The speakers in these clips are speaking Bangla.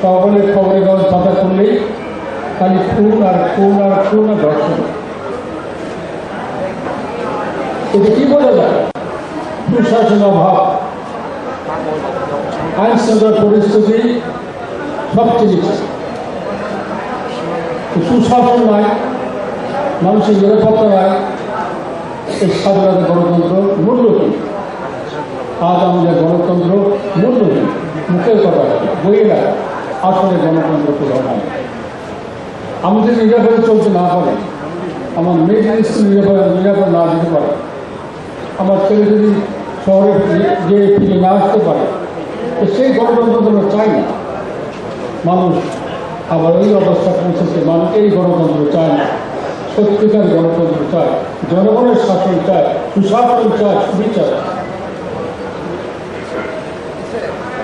সকলে খবরের কাগজ পাতা করলেই খালি খুন আর খুন আর খুন আর ধর্ষণ। এটা কি বোঝা যায়? সুশাসন অভাব, আইন শৃঙ্খলা পরিস্থিতি সবচেয়ে নিচ্ছে। সুশাসন নাই, মানুষের নিরাপত্তা নাই, এই স্বাধীনতা গণতন্ত্র মূল্য কি? আজ আমাদের গণতন্ত্র মূল্য কি? মুখের কথা বই না, আসলে গণতন্ত্র তো হয়। আমি যদি নিরাপদে চলতে না পারি, আমার মেয়েদের স্কুল নিরাপদ না দিতে পারে, আমার ছেলে যদি শহরে যে ফিরে না আসতে পারে, তো সেই গণতন্ত্র তো চাই না। মানুষ আবার এই অবস্থা পৌঁছেছে, মানুষ এই গণতন্ত্র চায় না, সত্যিকার গণতন্ত্র চায়, জনগণের শাসন চায়, সুশাসন চায়, সুবিচার।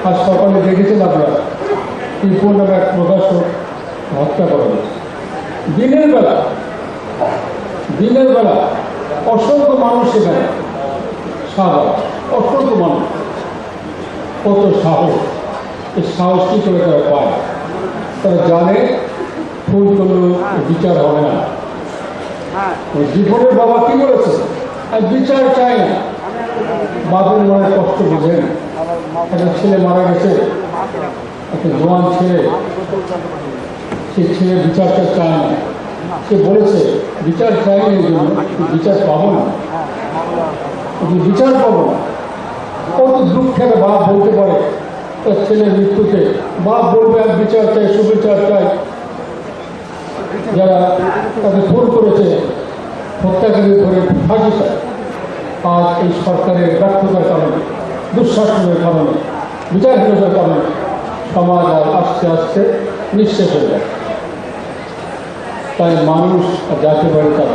আজ সকালে দেখেছেন আপনারা ত্রিপুর নামে এক প্রকাশক হত্যা করা হয়েছে। দিনের বেলা অসংখ্য মানুষ সেখানে, অসংখ্য মানুষ, কত সাহস! এই সাহস কি করে তারা পায়? তারা জানে ভুল করলেও বিচার হবে না। জীবনের বাবা কি বলেছে? আর বিচার চাই না। বাবার মনে কষ্ট বুঝেন, একটা ছেলে মারা গেছে, একটা জোয়ান ছেলে, সে ছেলে বিচারটা চায় না। সে বলেছে বিচার চাই না, এই জন্য বিচার পাবো না, বিচার পাবো না। কত দুঃখের বাপ বলতে পারে তার ছেলের মৃত্যুতে? বাপ বলবে এক বিচার চাই, সুবিচার চাই। যারা তাকে খুন করেছে, হত্যাকারী ধরে ফাঁসি চায়। আজ এই সরকারের ব্যর্থতার কারণে, দুঃশাসনের কারণে, বিচারহীনতার কারণে সমাজ আর আস্তে আস্তে নিঃশেষ হয়ে যায়। তাই মানুষ জাতীয় বাড়ি কাজ